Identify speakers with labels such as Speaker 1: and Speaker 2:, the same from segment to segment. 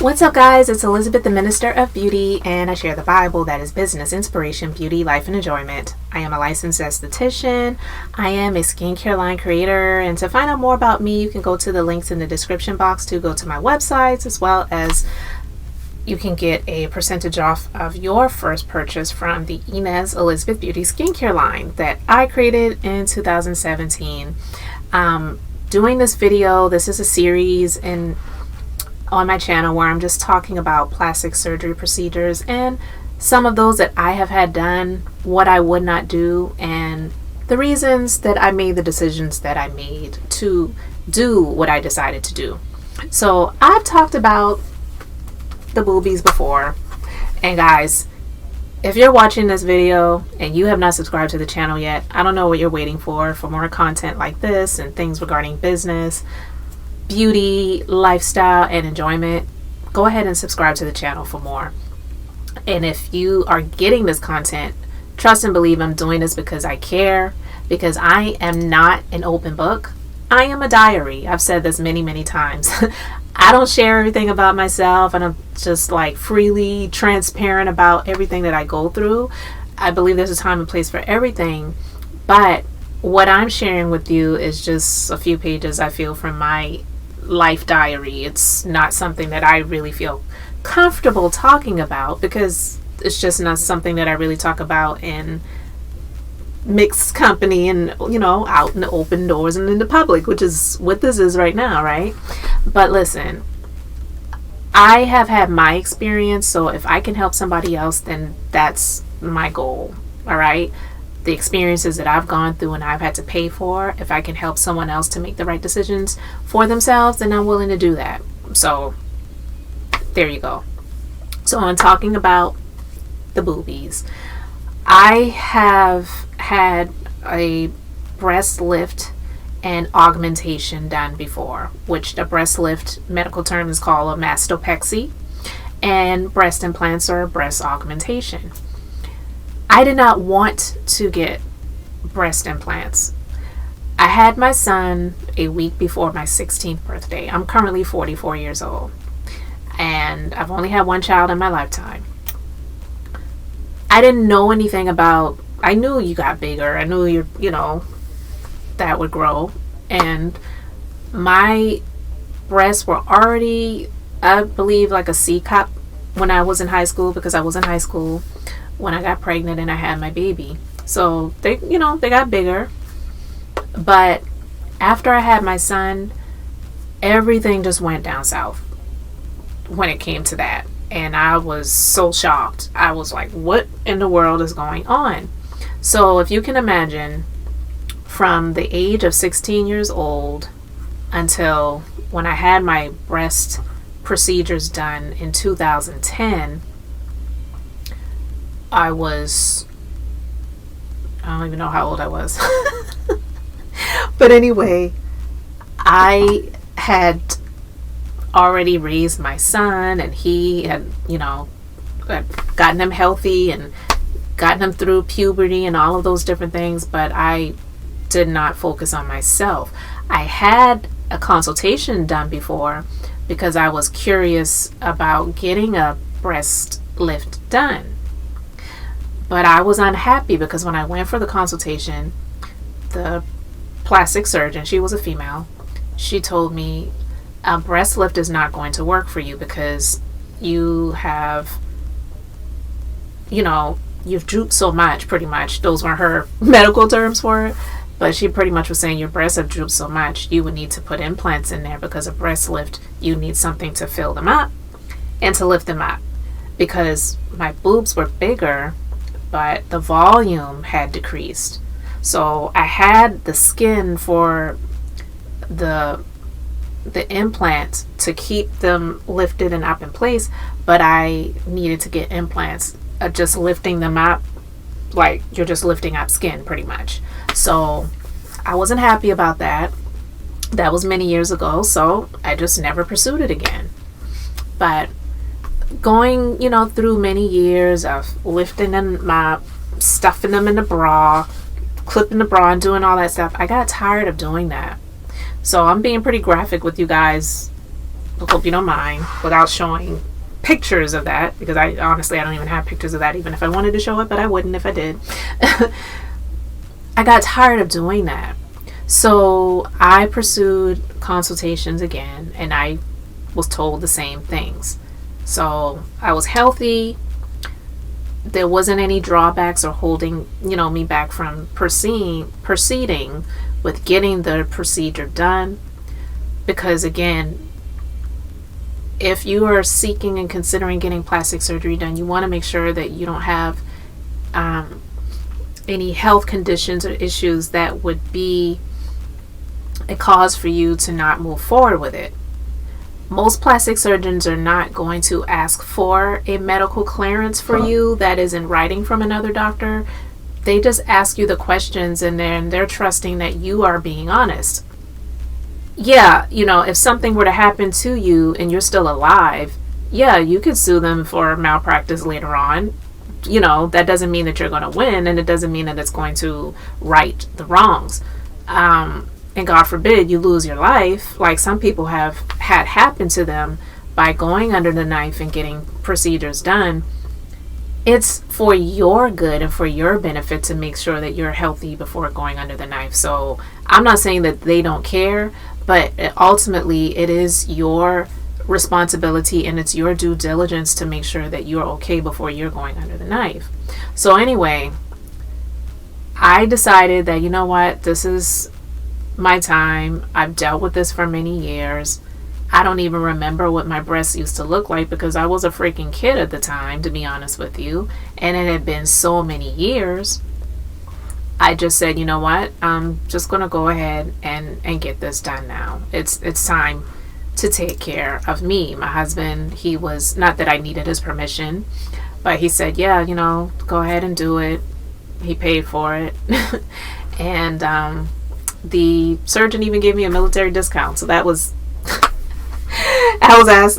Speaker 1: What's up, guys? It's Elizabeth, the Minister of Beauty, and I share the Bible, that is business, inspiration, beauty, life, and enjoyment. I am a licensed esthetician. I am a skincare line creator, and to find out more about me, you can go to the links in the description box to go to my websites, as well as you can get a percentage off of your first purchase from the Inez Elizabeth Beauty skincare line that I created in 2017. Doing this video, this is a series on my channel where I'm just talking about plastic surgery procedures and some of those that I have had done, what I would not do, and the reasons that I made the decisions that I made to do what I decided to do. So I've talked about the boobies before, and guys, if you're watching this video and you have not subscribed to the channel yet, I don't know what you're waiting for more content like this and things regarding business, beauty, lifestyle, and enjoyment. Go ahead and subscribe to the channel for more. And if you are getting this content, trust and believe I'm doing this because I care, because I am not an open book. I am a diary. I've said this many times. I don't share everything about myself, and I'm just like freely transparent about everything that I go through. I believe there's a time and place for everything, but what I'm sharing with you is just a few pages, I feel, from my life diary. It's not something that I really feel comfortable talking about because it's just not something that I really talk about in mixed company and, you know, out in the open doors and in the public, which is what this is right now, right? But listen, I have had my experience, so if I can help somebody else, then that's my goal, all right? The experiences that I've gone through and I've had to pay for, if I can help someone else to make the right decisions for themselves, then I'm willing to do that. So there you go. So I'm talking about the boobies. I have had a breast lift and augmentation done before, which the breast lift medical term is called a mastopexy, and breast implants or breast augmentation. I did not want to get breast implants. I had my son a week before my 16th birthday. I'm currently 44 years old, and I've only had one child in my lifetime. I didn't know anything about, I knew you got bigger. I knew you know, that would grow. And my breasts were already, I believe, like a C cup when I was in high school, because I was in high school when I got pregnant and I had my baby. So they, you know, they got bigger. But after I had my son, everything just went down south when it came to that. And I was so shocked. I was like, what in the world is going on? So if you can imagine, from the age of 16 years old until when I had my breast procedures done in 2010, I don't even know how old I was. But anyway, I had already raised my son, and he had, you know, gotten him healthy and gotten him through puberty and all of those different things, but I did not focus on myself. I had a consultation done before because I was curious about getting a breast lift done. But I was unhappy because when I went for the consultation, the plastic surgeon, she was a female, she told me a breast lift is not going to work for you because you have, you know, you've drooped so much, pretty much. Those were her medical terms for it. But she pretty much was saying your breasts have drooped so much, you would need to put implants in there, because a breast lift, you need something to fill them up and to lift them up. Because my boobs were bigger, but the volume had decreased. So I had the skin for the implant to keep them lifted and up in place, but I needed to get implants, just lifting them up like you're just lifting up skin, pretty much. So I wasn't happy about that. That was many years ago, so I just never pursued it again. But going, you know, through many years of lifting them up, stuffing them in the bra, clipping the bra and doing all that stuff, I got tired of doing that. So I'm being pretty graphic with you guys I hope you don't mind, without showing pictures of that, because I don't even have pictures of that, even if I wanted to show it, but I wouldn't if I did. I got tired of doing that. So I pursued consultations again, and I was told the same things. So I was healthy. There wasn't any drawbacks or holding, me back from proceeding with getting the procedure done. Because again, if you are seeking and considering getting plastic surgery done, you want to make sure that you don't have any health conditions or issues that would be a cause for you to not move forward with it. Most plastic surgeons are not going to ask for a medical clearance for you that is in writing from another doctor. They just ask you the questions, and then they're trusting that you are being honest. Yeah, if something were to happen to you and you're still alive, yeah, you could sue them for malpractice later on. That doesn't mean that you're going to win, and it doesn't mean that it's going to right the wrongs. And God forbid you lose your life, like some people have had happen to them by going under the knife and getting procedures done. It's for your good and for your benefit to make sure that you're healthy before going under the knife. So I'm not saying that they don't care, but ultimately it is your responsibility and it's your due diligence to make sure that you're okay before you're going under the knife. So anyway, I decided that, this is my time. I've dealt with this for many years. I don't even remember what my breasts used to look like because I was a freaking kid at the time, to be honest with you. And it had been so many years. I just said, I'm just going to go ahead and get this done now. It's time to take care of me. My husband, he was, not that I needed his permission, but he said, yeah, go ahead and do it. He paid for it. And the surgeon even gave me a military discount. So that was,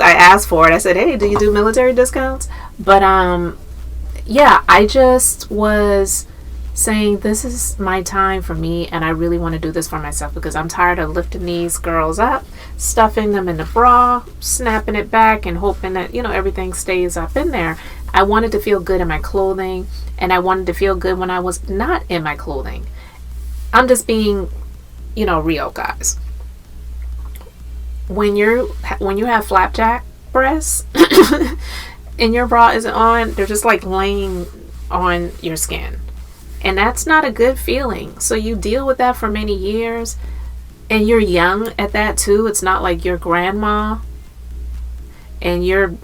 Speaker 1: I asked for it. I said, hey, do you do military discounts? But yeah, I just was saying this is my time for me, and I really want to do this for myself because I'm tired of lifting these girls up, stuffing them in the bra, snapping it back, and hoping that everything stays up in there. I wanted to feel good in my clothing, and I wanted to feel good when I was not in my clothing. I'm just being real, guys. When you have flapjack breasts and your bra isn't on, they're just like laying on your skin. And that's not a good feeling. So you deal with that for many years, and you're young at that too. It's not like your grandma and you're,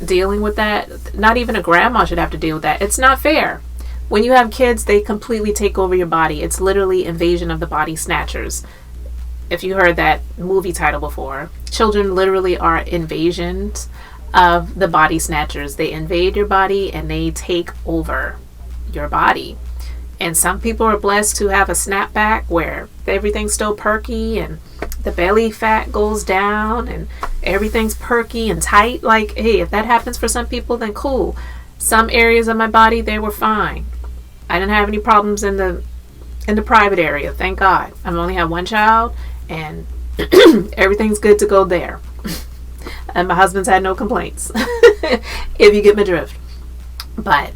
Speaker 1: dealing with that. Not even a grandma should have to deal with that. It's not fair. When you have kids, they completely take over your body. It's literally Invasion of the Body Snatchers. If you heard that movie title before, children literally are invasions of the body snatchers. They invade your body and they take over your body. And some people are blessed to have a snapback where everything's still perky and the belly fat goes down and everything's perky and tight. Like, hey, if that happens for some people, then cool. Some areas of my body, they were fine. I didn't have any problems in the private area, thank God. I've only had one child, and everything's good to go there. And my husband's had no complaints, if you get my drift. But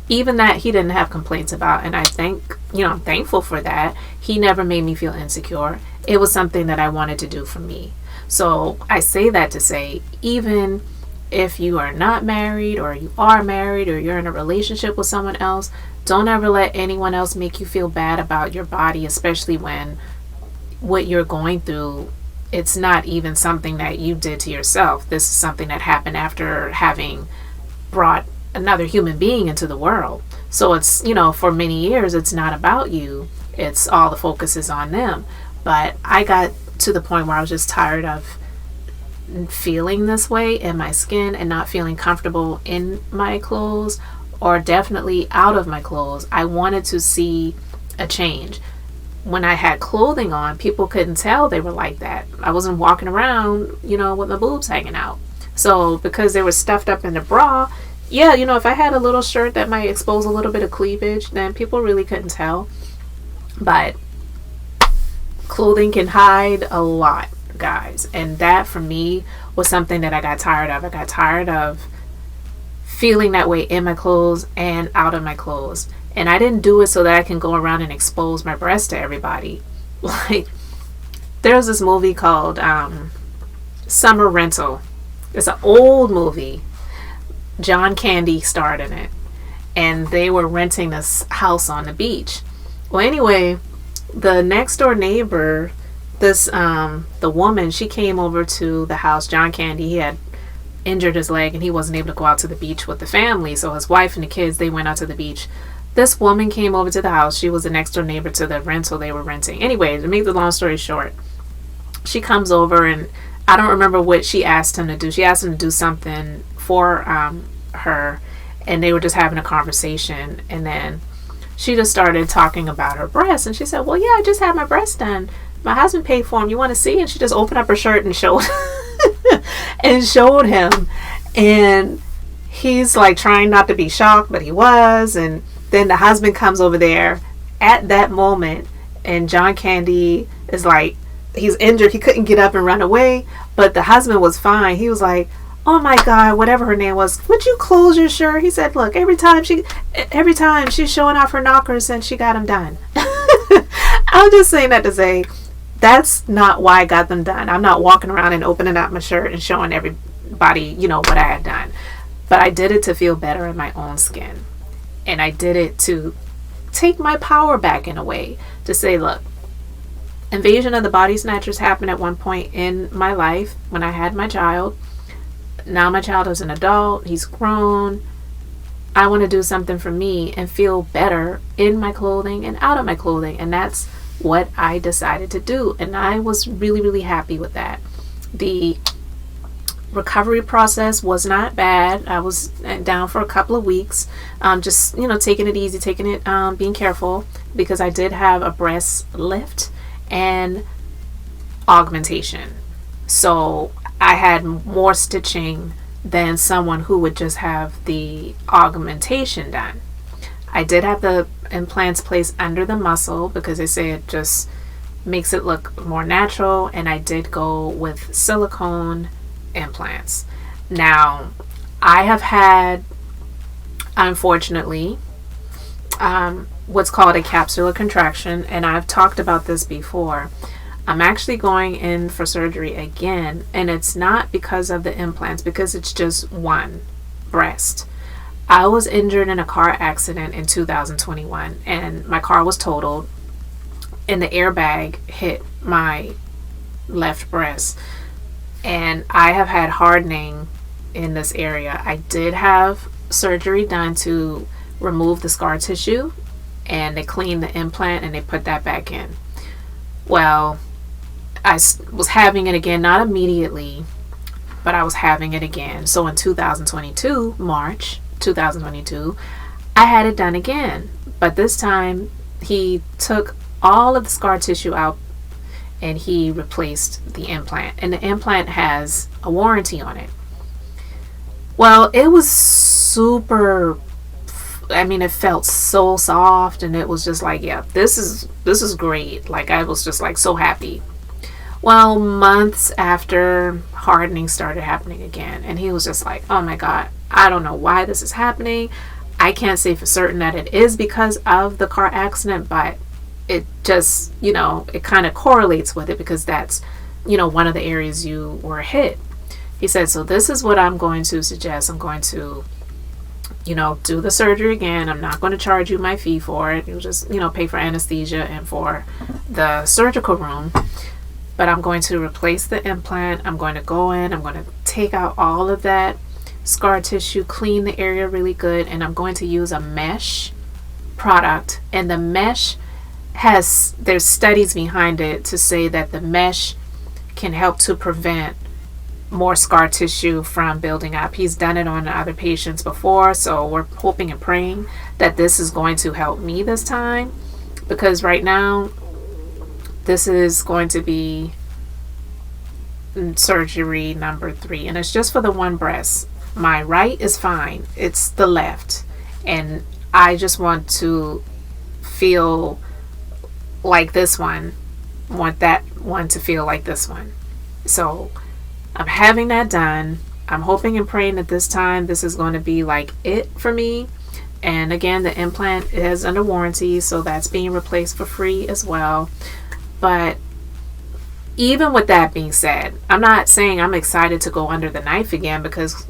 Speaker 1: even that he didn't have complaints about, and I'm thankful for that. He never made me feel insecure. It was something that I wanted to do for me. So I say that to say, even if you are not married, or you are married, or you're in a relationship with someone else, don't ever let anyone else make you feel bad about your body, especially when what you're going through, it's not even something that you did to yourself. This is something that happened after having brought another human being into the world. So it's, for many years, it's not about you. It's all the focus is on them. But I got to the point where I was just tired of feeling this way in my skin and not feeling comfortable in my clothes, or definitely out of my clothes. I wanted to see a change. When I had clothing on, people couldn't tell they were like that. I wasn't walking around, with my boobs hanging out. So because they were stuffed up in the bra, yeah, if I had a little shirt that might expose a little bit of cleavage, then people really couldn't tell. But clothing can hide a lot, guys. And that for me was something that I got tired of. I got tired of feeling that way in my clothes and out of my clothes. And I didn't do it so that I can go around and expose my breast to everybody. Like, there's this movie called Summer Rental. It's an old movie. John Candy starred in it. And they were renting this house on the beach. Well, anyway, the next door neighbor, the woman, she came over to the house. John Candy, he had injured his leg and he wasn't able to go out to the beach with the family. So his wife and the kids, they went out to the beach. This woman came over to the house. She was the next door neighbor to the rental they were renting. Anyway, to make the long story short, she comes over and I don't remember what she asked him to do. She asked him to do something for her, and they were just having a conversation. And then she just started talking about her breasts, and she said, well, yeah, I just had my breasts done. My husband paid for them. You want to see? And she just opened up her shirt and showed and showed him. And he's like trying not to be shocked, but he was. And then the husband comes over there at that moment, and John Candy is like, he's injured. He couldn't get up and run away, but the husband was fine. He was like, oh my God, whatever her name was, would you close your shirt? He said, look, every time she's showing off her knockers and she got them done. I'm just saying that to say, that's not why I got them done. I'm not walking around and opening up my shirt and showing everybody, what I had done. But I did it to feel better in my own skin. And I did it to take my power back in a way, to say, look, invasion of the body snatchers happened at one point in my life when I had my child. Now my child is an adult. He's grown. I want to do something for me and feel better in my clothing and out of my clothing. And that's what I decided to do. And I was really, really happy with that. The recovery process was not bad. I was down for a couple of weeks, just taking it easy, being careful, because I did have a breast lift and augmentation. So I had more stitching than someone who would just have the augmentation done. I did have the implants placed under the muscle because they say it just makes it look more natural, and I did go with silicone implants. Now, I have had, unfortunately, what's called a capsular contraction, and I've talked about this before. I'm actually going in for surgery again, and it's not because of the implants, because it's just one breast. I was injured in a car accident in 2021, and my car was totaled, and the airbag hit my left breast. And I have had hardening in this area. I did have surgery done to remove the scar tissue, and they cleaned the implant and they put that back in. Well, I was having it again, not immediately, but I was having it again. So in 2022, March 2022, I had it done again. But this time he took all of the scar tissue out and he replaced the implant. And the implant has a warranty on it. Well, it was super, it felt so soft, and it was just like, yeah, this is great. Like, I was just like so happy. Well, months after, hardening started happening again, and he was just like, oh my God, I don't know why this is happening. I can't say for certain that it is because of the car accident, but it just, it kind of correlates with it, because that's, one of the areas you were hit. He said, so this is what I'm going to suggest. I'm going to, do the surgery again. I'm not going to charge you my fee for it. You'll just, pay for anesthesia and for the surgical room. But I'm going to replace the implant. I'm going to go in. I'm going to take out all of that scar tissue, clean the area really good, and I'm going to use a mesh product. And the mesh there's studies behind it to say that the mesh can help to prevent more scar tissue from building up. He's done it on other patients before, so we're hoping and praying that this is going to help me this time, because right now this is going to be surgery number 3, and it's just for the one breast. My right is fine, it's the left, and I just want to feel like this one, want that one to feel like this one. So I'm having that done. I'm hoping and praying that this time this is going to be like it for me. And again, the implant is under warranty, so that's being replaced for free as well. But even with that being said, I'm not saying I'm excited to go under the knife again, because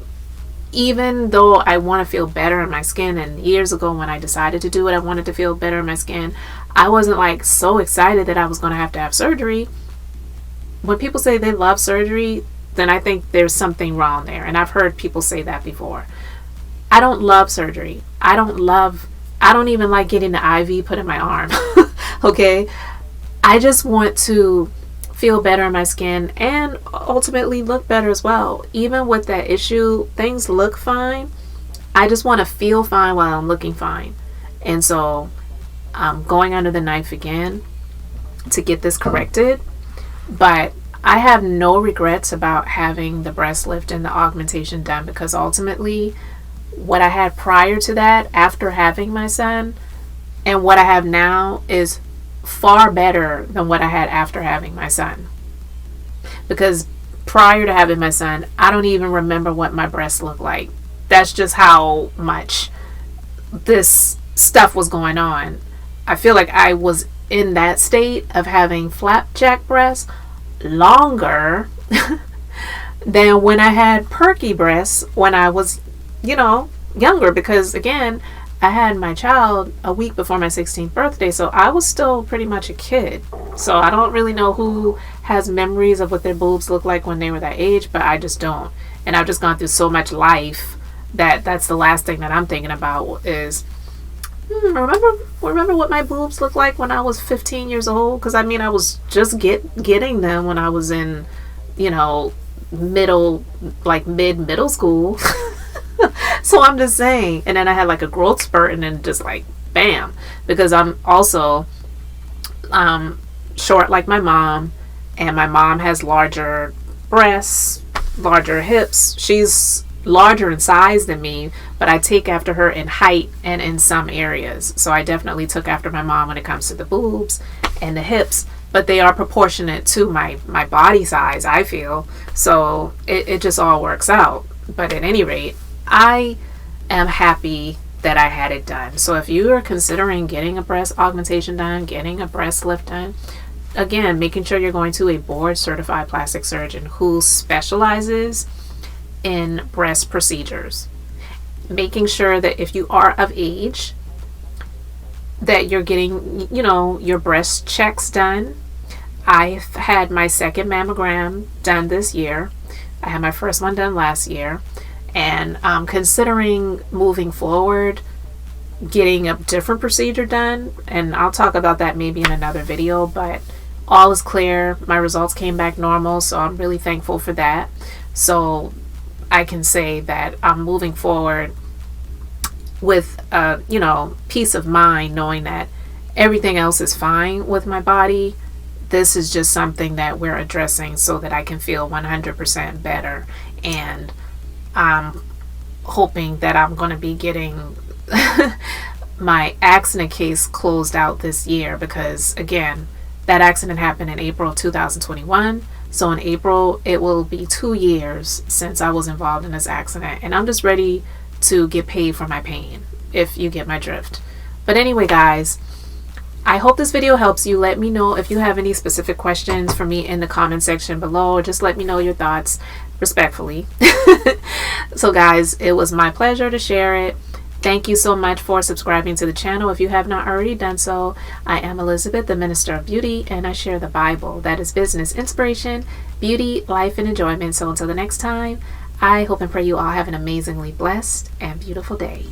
Speaker 1: even though I want to feel better in my skin, and years ago when I decided to do it, I wanted to feel better in my skin, I wasn't like so excited that I was going to have surgery. When people say they love surgery, then I think there's something wrong there. And I've heard people say that before. I don't love surgery. I don't even like getting the IV put in my arm. Okay? I just want to feel better in my skin and ultimately look better as well. Even with that issue, things look fine. I just want to feel fine while I'm looking fine. And so I'm going under the knife again to get this corrected. But I have no regrets about having the breast lift and the augmentation done, because ultimately what I had prior to that, after having my son, and what I have now is far better than what I had after having my son. Because prior to having my son, I don't even remember what my breasts looked like. That's just how much this stuff was going on. I feel like I was in that state of having flapjack breasts longer than when I had perky breasts when I was, younger. Because again, I had my child a week before my 16th birthday, so I was still pretty much a kid. So I don't really know who has memories of what their boobs look like when they were that age, but I just don't. And I've just gone through so much life that that's the last thing that I'm thinking about is, remember what my boobs looked like when I was 15 years old? Because I was just getting them when I was in, mid-middle school. So I'm just saying. And then I had like a growth spurt, and then just like bam, because I'm also short like my mom, and my mom has larger breasts, larger hips. She's larger in size than me, but I take after her in height and in some areas. So I definitely took after my mom when it comes to the boobs and the hips, but they are proportionate to my body size, I feel. So it just all works out. But at any rate, I am happy that I had it done. So if you are considering getting a breast augmentation done, getting a breast lift done, again, making sure you're going to a board certified plastic surgeon who specializes in breast procedures. Making sure that if you are of age, that you're getting, your breast checks done. I've had my second mammogram done this year. I had my first one done last year. And I'm considering moving forward, getting a different procedure done. And I'll talk about that maybe in another video, but all is clear. My results came back normal, so I'm really thankful for that. So I can say that I'm moving forward with, peace of mind, knowing that everything else is fine with my body. This is just something that we're addressing so that I can feel 100% better. And I'm hoping that I'm going to be getting my accident case closed out this year, because again, that accident happened in April of 2021. So in April, it will be 2 years since I was involved in this accident. And I'm just ready to get paid for my pain, if you get my drift. But anyway, guys, I hope this video helps you. Let me know if you have any specific questions for me in the comment section below. Just let me know your thoughts respectfully. So guys, it was my pleasure to share it. Thank you so much for subscribing to the channel. If you have not already done so, I am Elizabeth, the Minister of Beauty, and I share the Bible. That is business, inspiration, beauty, life, and enjoyment. So until the next time, I hope and pray you all have an amazingly blessed and beautiful day.